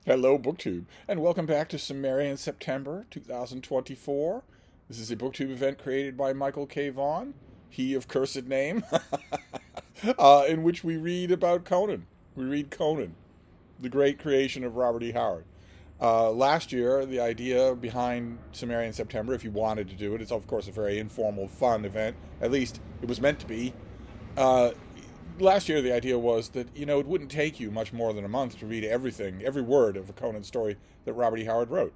Hello, BookTube, and welcome back to Cimmerian September 2024. This is a BookTube event created by Michael K. Vaughan, he of cursed name, in which we read about Conan. We read Conan, the great creation of Robert E. Howard. Last year, the idea behind Cimmerian September, if you wanted to do it, it's of course a very informal, fun event. At least it was meant to be. Uh, Last year the idea was that it wouldn't take you much more than a month to read everything, every word of a Conan story that Robert E. Howard wrote.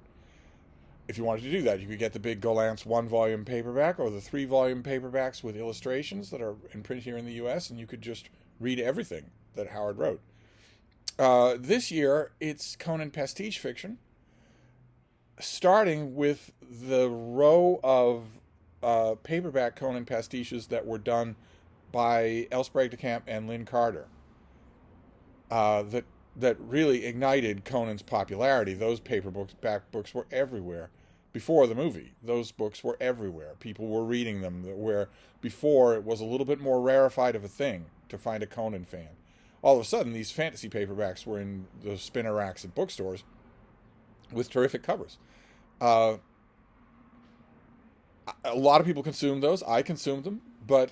If you wanted to do that, you could get the big Golance 1-volume paperback or the 3-volume paperbacks with illustrations that are in print here in the U.S., and you could just read everything that Howard wrote. This year it's Conan pastiche fiction, starting with the row of paperback Conan pastiches that were done by L. Sprague de Camp and Lynn Carter, that really ignited Conan's popularity. Those paperback books were everywhere before the movie. Those books were everywhere. People were reading them. Where before it was a little bit more rarefied of a thing to find a Conan fan. All of a sudden, these fantasy paperbacks were in the spinner racks at bookstores with terrific covers. A lot of people consumed those. I consumed them, but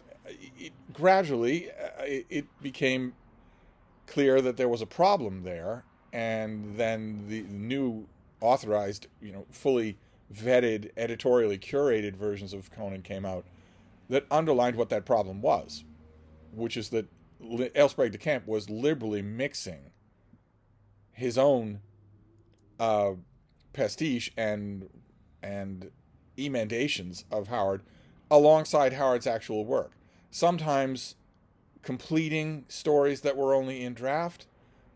gradually it became clear that there was a problem there, and then the new authorized, fully vetted, editorially curated versions of Conan came out that underlined what that problem was, which is that L. Sprague de Camp was liberally mixing his own pastiche and emendations of Howard alongside Howard's actual work. Sometimes completing stories that were only in draft,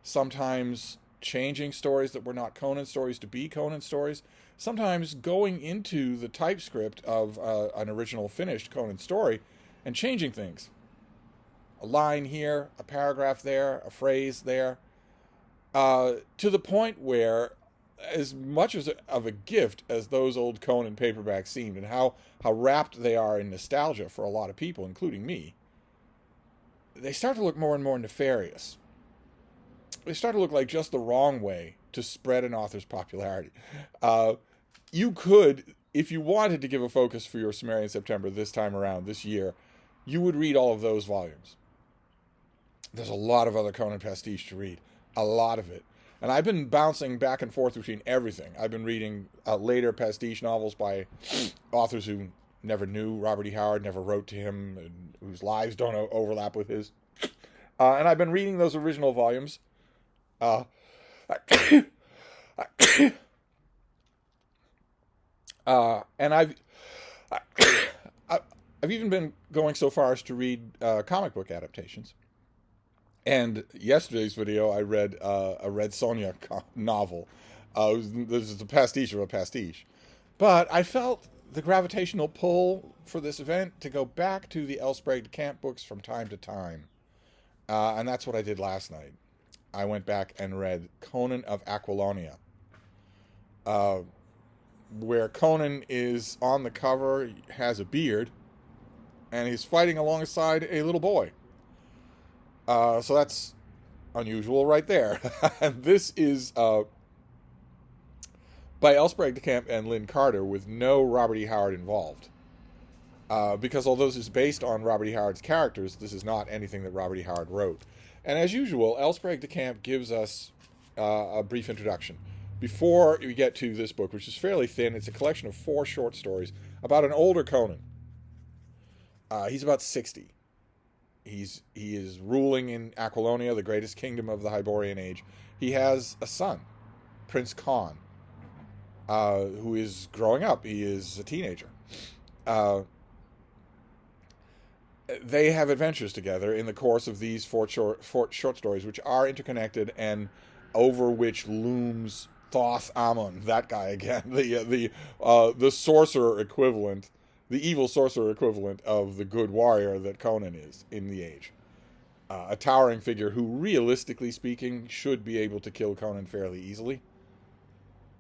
sometimes changing stories that were not Conan stories to be Conan stories, sometimes going into the typescript of an original finished Conan story and changing things. A line here, a paragraph there, a phrase there, to the point where, as much of a gift as those old Conan paperbacks seemed, and how wrapped they are in nostalgia for a lot of people, including me, they start to look more and more nefarious. They start to look like just the wrong way to spread an author's popularity. You could, if you wanted to give a focus for your Cimmerian September this time around, this year, you would read all of those volumes. There's a lot of other Conan pastiche to read. A lot of it. And I've been bouncing back and forth between everything. I've been reading later pastiche novels by authors who never knew Robert E. Howard, never wrote to him, and whose lives don't overlap with his. And I've been reading those original volumes. And I've even been going so far as to read comic book adaptations. And yesterday's video, I read a Red Sonja novel. This is a pastiche of a pastiche. But I felt the gravitational pull for this event to go back to the L. Sprague de Camp books from time to time. And that's what I did last night. I went back and read Conan of Aquilonia, where Conan is on the cover, has a beard, and he's fighting alongside a little boy. So that's unusual right there. And this is by L. Sprague de Camp and Lynn Carter with no Robert E. Howard involved. Because although this is based on Robert E. Howard's characters, this is not anything that Robert E. Howard wrote. And as usual, L. Sprague de Camp gives us a brief introduction. Before we get to this book, which is fairly thin, it's a collection of 4 short stories about an older Conan. He's about 60. He is ruling in Aquilonia, the greatest kingdom of the Hyborian age. He has a son, Prince Khan, who is growing up. He is a teenager. They have adventures together in the course of these 4 short stories, which are interconnected and over which looms Thoth Amon, that guy again, the sorcerer equivalent. The evil sorcerer equivalent of the good warrior that Conan is in the age. A towering figure who, realistically speaking, should be able to kill Conan fairly easily.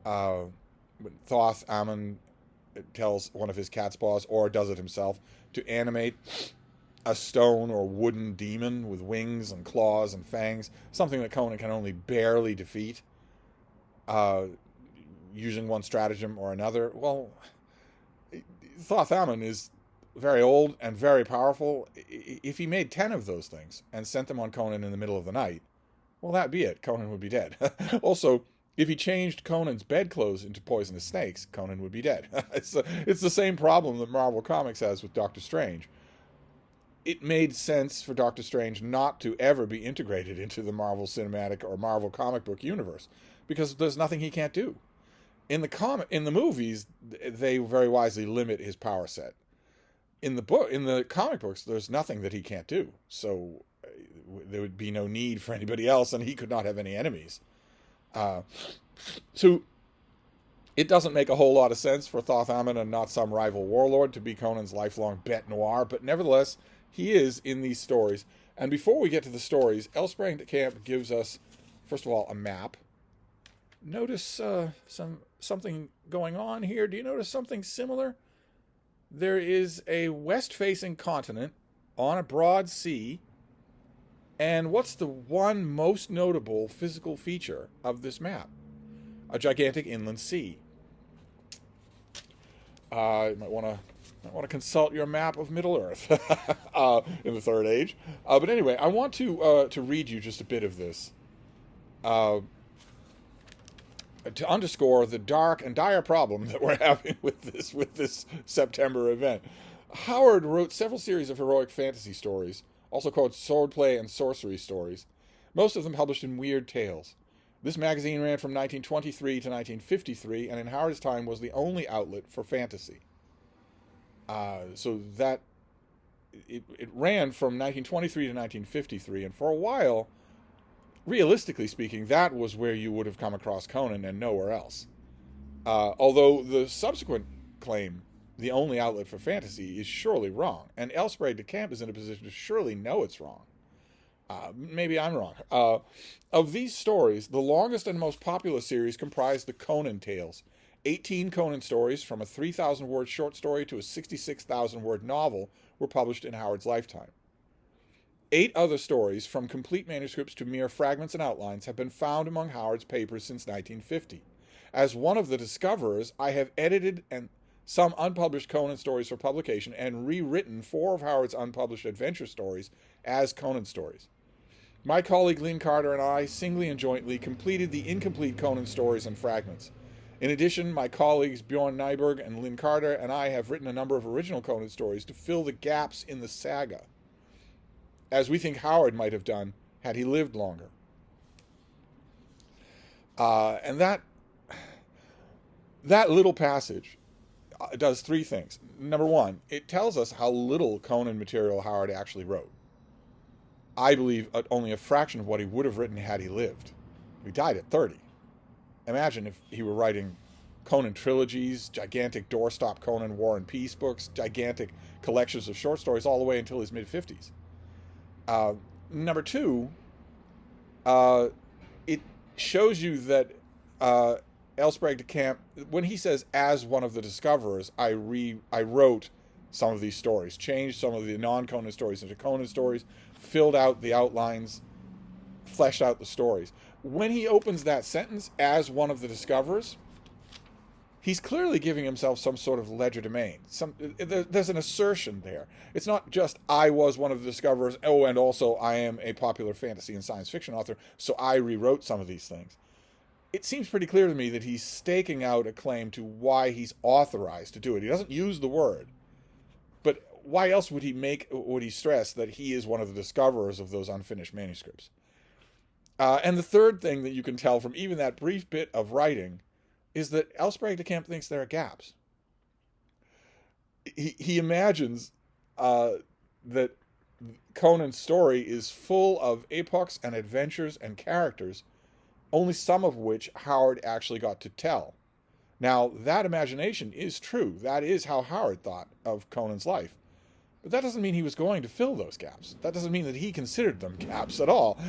Thoth Amon tells one of his cat's paws, or does it himself, to animate a stone or wooden demon with wings and claws and fangs, something that Conan can only barely defeat. uh, using one stratagem or another. Well, Thoth Amon is very old and very powerful. If he made 10 of those things and sent them on Conan in the middle of the night, well, that'd be it. Conan would be dead. Also, if he changed Conan's bedclothes into poisonous snakes, Conan would be dead. It's the same problem that Marvel Comics has with Doctor Strange. It made sense for Doctor Strange not to ever be integrated into the Marvel Cinematic or Marvel comic book universe, because there's nothing he can't do. In the movies, they very wisely limit his power set. In the comic books, there's nothing that he can't do. So there would be no need for anybody else, and he could not have any enemies. So it doesn't make a whole lot of sense for Thoth Amon and not some rival warlord to be Conan's lifelong bête noire, but nevertheless, he is in these stories. And before we get to the stories, Elsbrand de Camp gives us, first of all, a map. Notice something going on here. Do you notice something similar? There is a west-facing continent on a broad sea. And what's the one most notable physical feature of this map? A gigantic inland sea. You might want to consult your map of Middle-earth in the Third Age. But anyway, I want to read you just a bit of this to underscore the dark and dire problem that we're having with this September event. Howard wrote several series of heroic fantasy stories, also called swordplay and sorcery stories, most of them published in Weird Tales. This magazine ran from 1923 to 1953, and in Howard's time was the only outlet for fantasy. So that it ran from 1923 to 1953, and for a while, realistically speaking, that was where you would have come across Conan and nowhere else. Although the subsequent claim, the only outlet for fantasy, is surely wrong, and Elsbrand de Camp is in a position to surely know it's wrong. Maybe I'm wrong. Of these stories, the longest and most popular series comprised the Conan Tales. 18 Conan stories, from a 3,000-word short story to a 66,000-word novel, were published in Howard's lifetime. 8 other stories, from complete manuscripts to mere fragments and outlines, have been found among Howard's papers since 1950. As one of the discoverers, I have edited some unpublished Conan stories for publication and rewritten 4 of Howard's unpublished adventure stories as Conan stories. My colleague Lynn Carter and I, singly and jointly, completed the incomplete Conan stories and fragments. In addition, my colleagues Bjorn Nyberg and Lynn Carter and I have written a number of original Conan stories to fill the gaps in the saga, as we think Howard might have done had he lived longer. And that little passage does 3 things. Number 1, it tells us how little Conan material Howard actually wrote. I believe only a fraction of what he would have written had he lived. He died at 30. Imagine if he were writing Conan trilogies, gigantic doorstop Conan War and Peace books, gigantic collections of short stories all the way until his mid-50s. Number 2, it shows you that Elsbrand de Camp, when he says, as one of the discoverers, I wrote some of these stories, changed some of the non-Conan stories into Conan stories, filled out the outlines, fleshed out the stories. When he opens that sentence, as one of the discoverers, he's clearly giving himself some sort of legerdemain. There's an assertion there. It's not just, I was one of the discoverers, and also I am a popular fantasy and science fiction author, so I rewrote some of these things. It seems pretty clear to me that he's staking out a claim to why he's authorized to do it. He doesn't use the word, but why else would he stress that he is one of the discoverers of those unfinished manuscripts? And the third thing that you can tell from even that brief bit of writing is that Elsbrand de Camp thinks there are gaps. He imagines that Conan's story is full of epochs and adventures and characters, only some of which Howard actually got to tell. Now, that imagination is true. That is how Howard thought of Conan's life. But that doesn't mean he was going to fill those gaps. That doesn't mean that he considered them gaps at all.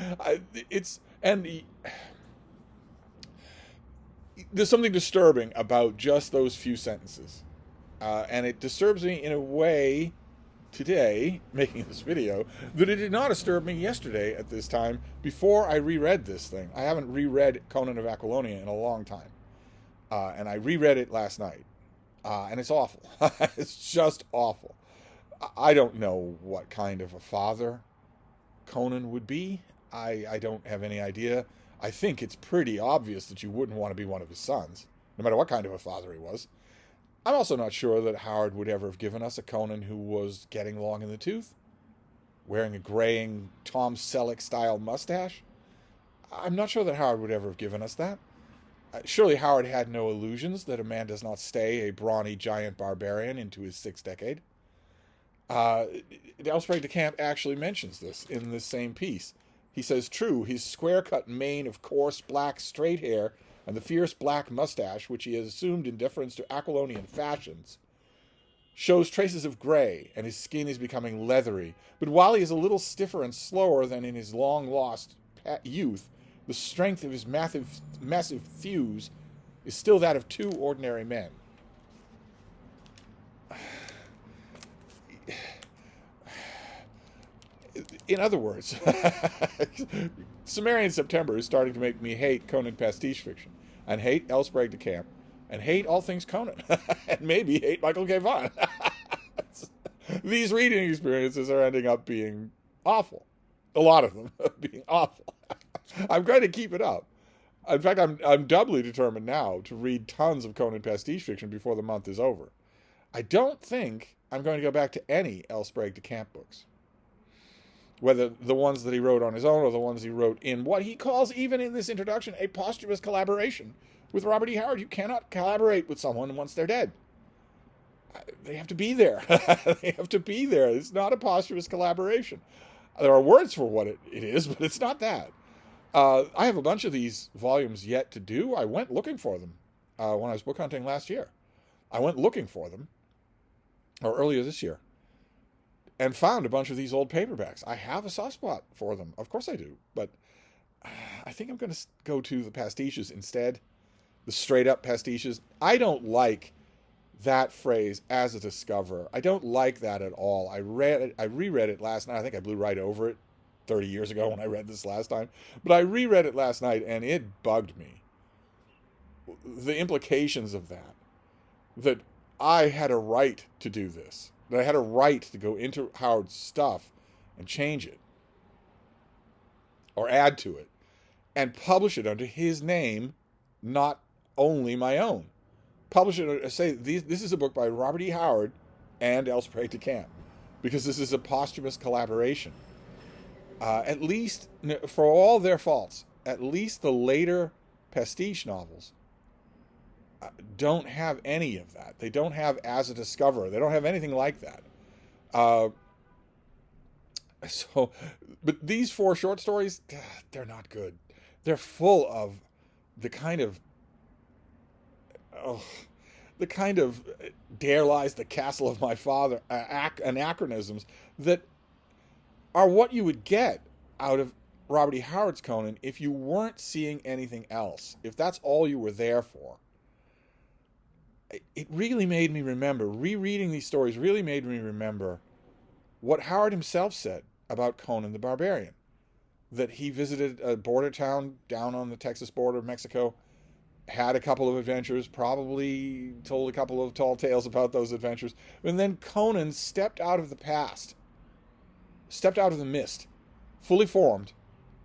There's something disturbing about just those few sentences. And it disturbs me in a way today, making this video, that it did not disturb me yesterday at this time before I reread this thing. I haven't reread Conan of Aquilonia in a long time. And I reread it last night. And it's awful. It's just awful. I don't know what kind of a father Conan would be. I don't have any idea. I think it's pretty obvious that you wouldn't want to be one of his sons, no matter what kind of a father he was. I'm also not sure that Howard would ever have given us a Conan who was getting long in the tooth, wearing a graying Tom Selleck-style mustache. I'm not sure that Howard would ever have given us that. Surely Howard had no illusions that a man does not stay a brawny giant barbarian into his sixth decade. Elsbreg de Camp actually mentions this in this same piece. He says, true, his square-cut mane of coarse black straight hair and the fierce black mustache, which he has assumed in deference to Aquilonian fashions, shows traces of gray, and his skin is becoming leathery. But while he is a little stiffer and slower than in his long-lost youth, the strength of his massive thews is still that of two ordinary men. In other words, Cimmerian September is starting to make me hate Conan pastiche fiction, and hate Elsbreg de Camp, and hate all things Conan, and maybe hate Michael K. Vaughan. These reading experiences are ending up being awful. A lot of them being awful. I'm going to keep it up. In fact, I'm doubly determined now to read tons of Conan pastiche fiction before the month is over. I don't think I'm going to go back to any Elsbreg de Camp books. Whether the ones that he wrote on his own or the ones he wrote in what he calls, even in this introduction, a posthumous collaboration with Robert E. Howard. You cannot collaborate with someone once they're dead. They have to be there. They have to be there. It's not a posthumous collaboration. There are words for what it is, but it's not that. I have a bunch of these volumes yet to do. I went looking for them when I was book hunting last year. I went looking for them, or earlier this year, and found a bunch of these old paperbacks. I have a soft spot for them. Of course I do. But I think I'm going to go to the pastiches instead. The straight-up pastiches. I don't like that phrase, as a discoverer. I don't like that at all. I reread it last night. I think I blew right over it 30 years ago when I read this last time. But I reread it last night, and it bugged me. The implications of that. That I had a right to do this. That I had a right to go into Howard's stuff and change it. Or add to it. And publish it under his name, not only my own. Publish it, say, this is a book by Robert E. Howard and Elsbreg de Camp. Because this is a posthumous collaboration. At least, for all their faults, at least the later pastiche novels don't have any of that. They don't have as a discoverer. They don't have anything like that. But these 4 short stories, they're not good. They're full of the kind of dare lies the castle of my father anachronisms that are what you would get out of Robert E. Howard's Conan if you weren't seeing anything else. If that's all you were there for. It really made me remember, rereading these stories really made me remember what Howard himself said about Conan the Barbarian. That he visited a border town down on the Texas border of Mexico, had a couple of adventures, probably told a couple of tall tales about those adventures, and then Conan stepped out of the past, stepped out of the mist, fully formed,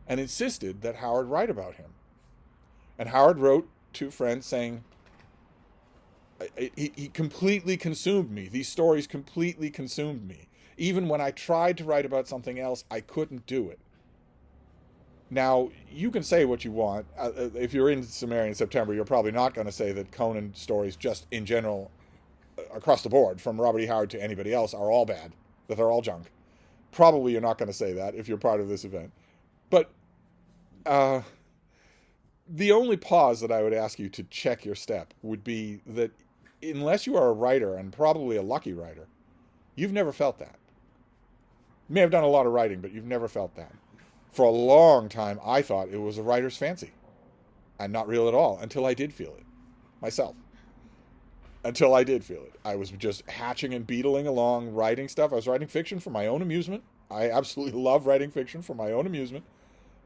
and insisted that Howard write about him. And Howard wrote to friends saying, he completely consumed me. These stories completely consumed me. Even when I tried to write about something else, I couldn't do it. Now, you can say what you want. If you're in Cimmerian September, you're probably not going to say that Conan stories, just in general, across the board, from Robert E. Howard to anybody else, are all bad, that they're all junk. Probably you're not going to say that if you're part of this event. But the only pause that I would ask you to check your step would be that unless you are a writer, and probably a lucky writer, you've never felt that. You may have done a lot of writing, but you've never felt that. For a long time, I thought it was a writer's fancy, and not real at all, until I did feel it myself. until I did feel it. I was just hatching and beetling along, writing stuff. I was writing fiction for my own amusement. I absolutely love writing fiction for my own amusement.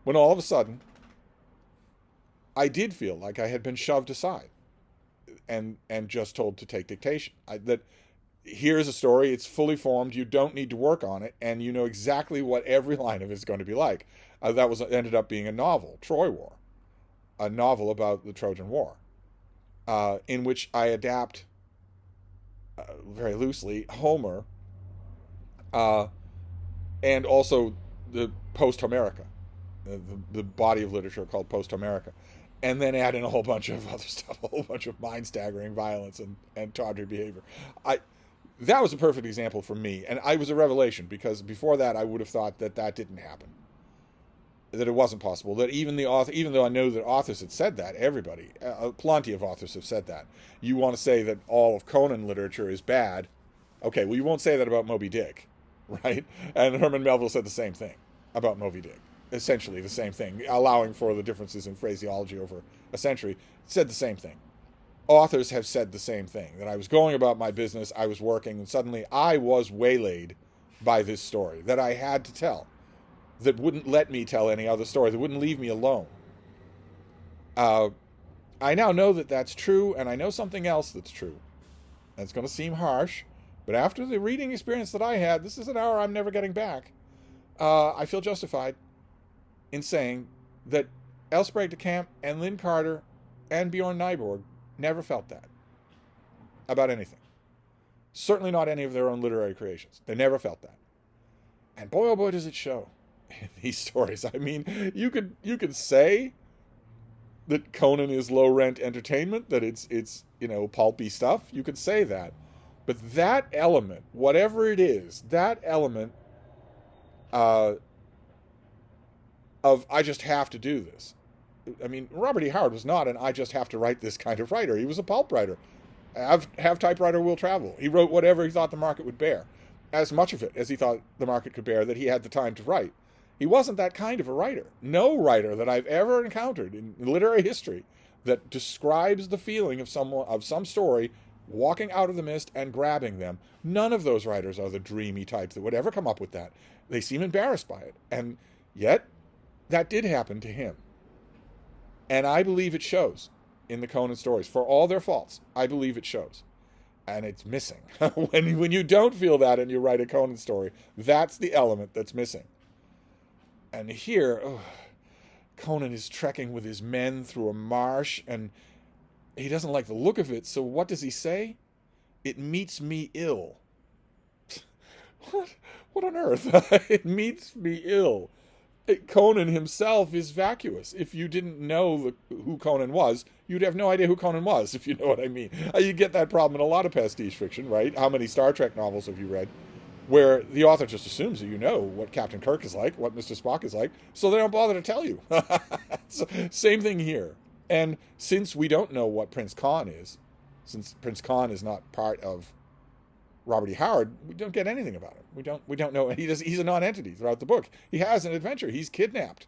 When all of a sudden, I did feel like I had been shoved aside and just told to take dictation. That here's a story, it's fully formed, you don't need to work on it, and you know exactly what every line of it is going to be like. That ended up being a novel, Troy War, a novel about the Trojan War, in which I adapt, very loosely, Homer, and also the post-Homerica, the body of literature called post-Homerica, and then add in a whole bunch of other stuff, a whole bunch of mind-staggering violence and tawdry behavior. That was a perfect example for me, and I was a revelation, because before that I would have thought that didn't happen, that it wasn't possible, that even the author, even though I know that authors had said that, everybody, plenty of authors have said that. You want to say that all of Conan literature is bad, okay, well you won't say that about Moby Dick, right? And Herman Melville said the same thing about Moby Dick, essentially the same thing, allowing for the differences in phraseology over a century, said the same thing. Authors have said the same thing, that I was going about my business, I was working, and suddenly I was waylaid by this story that I had to tell, that wouldn't let me tell any other story, that wouldn't leave me alone. I now know that that's true, and I know something else that's true. And it's going to seem harsh, but after the reading experience that I had, this is an hour I'm never getting back, I feel justified in saying that Elsbreg de Camp and Lynn Carter and Bjorn Nyborg never felt that about anything. Certainly not any of their own literary creations. They never felt that. And boy, oh boy, does it show in these stories. I mean, you could say that Conan is low-rent entertainment, that it's pulpy stuff. You could say that. But that element, whatever it is, that element of I just have to do this. I mean, Robert E. Howard was not an I just have to write this kind of writer. He was a pulp writer. Have typewriter will travel. He wrote whatever he thought the market would bear. As much of it as he thought the market could bear, that he had the time to write. He wasn't that kind of a writer. No writer that I've ever encountered in literary history that describes the feeling of some story walking out of the mist and grabbing them. None of those writers are the dreamy types that would ever come up with that. They seem embarrassed by it. And yet, that did happen to him. And I believe it shows in the Conan stories. For all their faults, I believe it shows. And it's missing. When you don't feel that and you write a Conan story, that's the element that's missing. And here, Conan is trekking with his men through a marsh, and he doesn't like the look of it, so what does he say? It meets me ill. What on earth? It meets me ill. Conan himself is vacuous. If you didn't know who Conan was, you'd have no idea who Conan was, if you know what I mean. You get that problem in a lot of pastiche fiction, right? How many Star Trek novels have you read where the author just assumes that you know what Captain Kirk is like, what Mr. Spock is like, so they don't bother to tell you. So, same thing here. And since we don't know what Prince Khan is, since Prince Khan is not part of Robert E. Howard, we don't get anything about him. We don't know. He's a non-entity throughout the book. He has an adventure. He's kidnapped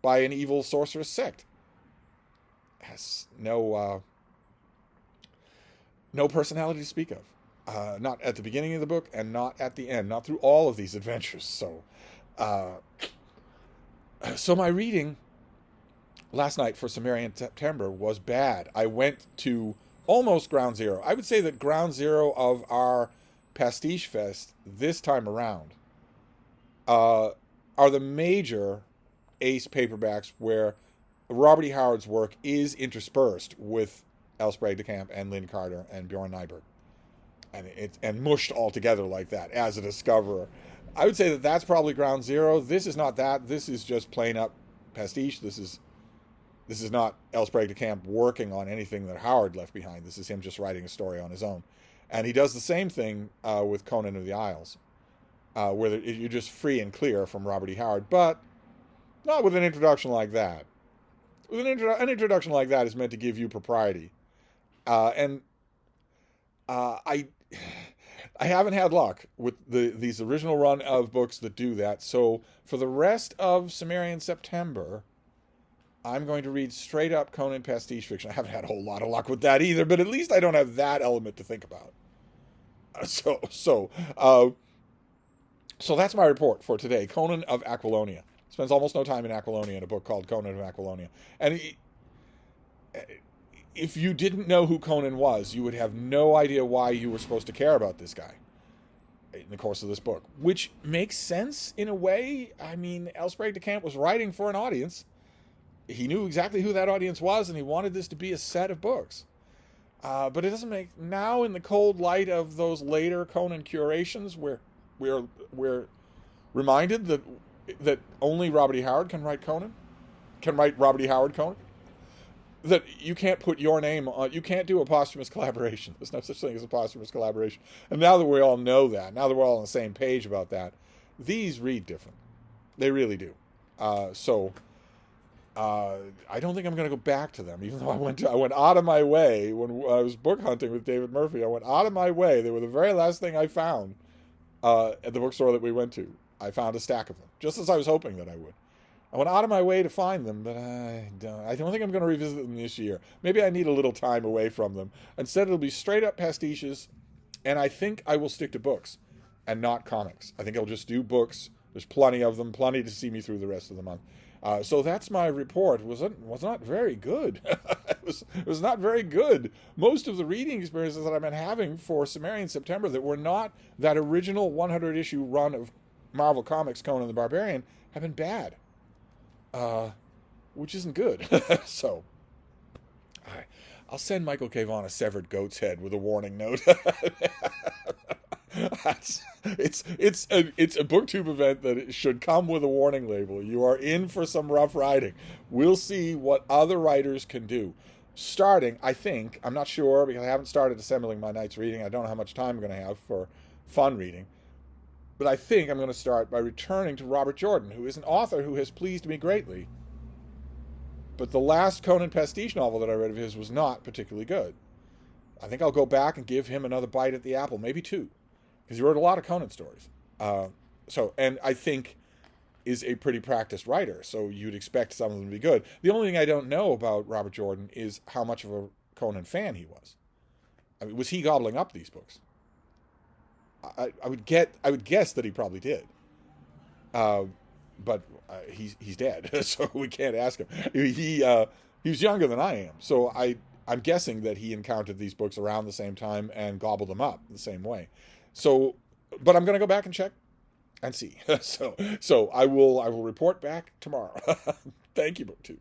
by an evil sorceress sect. Has no personality to speak of. Not at the beginning of the book and not at the end. Not through all of these adventures. So my reading last night for Cimmerian September was bad. I went to almost ground zero. I would say that ground zero of our Pastiche Fest this time around are the major ace paperbacks where Robert E. Howard's work is interspersed with Elsbreg de Camp and Lynn Carter and Bjorn Nyborg, and mushed all together like that as a discoverer. I would say that that's probably ground zero. This is not that. This is just plain up pastiche. This is not Elsbreg de Camp working on anything that Howard left behind. This is him just writing a story on his own. And he does the same thing with Conan of the Isles, where you're just free and clear from Robert E. Howard, but not with an introduction like that. With an introduction like that is meant to give you propriety. I haven't had luck with these original run of books that do that. So for the rest of Cimmerian September, I'm going to read straight up Conan pastiche fiction. I haven't had a whole lot of luck with that either, but at least I don't have that element to think about. So that's my report for today. Conan of Aquilonia spends almost no time in Aquilonia in a book called Conan of Aquilonia. And if you didn't know who Conan was, you would have no idea why you were supposed to care about this guy in the course of this book, which makes sense in a way. I mean, L. Sprague de Camp was writing for an audience. He knew exactly who that audience was, and he wanted this to be a set of books. But it doesn't make, now in the cold light of those later Conan curations, where we're reminded that only Robert E. Howard can write Robert E. Howard Conan, that you can't put your name on, you can't do a posthumous collaboration. There's no such thing as a posthumous collaboration. And now that we all know that, now that we're all on the same page about that, these read different. They really do. I don't think I'm going to go back to them, even though I went out of my way when I was book hunting with David Murphy. I went out of my way. They were the very last thing I found at the bookstore that we went to. I found a stack of them, just as I was hoping that I would. I went out of my way to find them, but I don't think I'm going to revisit them this year. Maybe I need a little time away from them. Instead, it'll be straight up pastiches, and I think I will stick to books and not comics. I think I'll just do books. There's plenty of them, plenty to see me through the rest of the month. So that's my report. Was not very good. it was not very good. Most of the reading experiences that I've been having for Cimmerian September that were not that original 100-issue run of Marvel Comics Conan the Barbarian have been bad. Which isn't good. So, I'll send Michael K. Vaughan a severed goat's head with a warning note. It's a BookTube event that should come with a warning label. You are in for some rough riding. We'll see what other writers can do. Starting, I think, I'm not sure because I haven't started assembling my night's reading. I don't know how much time I'm going to have for fun reading. But I think I'm going to start by returning to Robert Jordan, who is an author who has pleased me greatly. But the last Conan pastiche novel that I read of his was not particularly good. I think I'll go back and give him another bite at the apple, maybe two, because he wrote a lot of Conan stories. And I think is a pretty practiced writer, so you'd expect some of them to be good. The only thing I don't know about Robert Jordan is how much of a Conan fan he was. I mean, was he gobbling up these books? I would guess that he probably did, but he's dead, so we can't ask him. He was younger than I am, so I'm guessing that he encountered these books around the same time and gobbled them up the same way. So, but I'm going to go back and check and see. So I will report back tomorrow. Thank you, BookTube.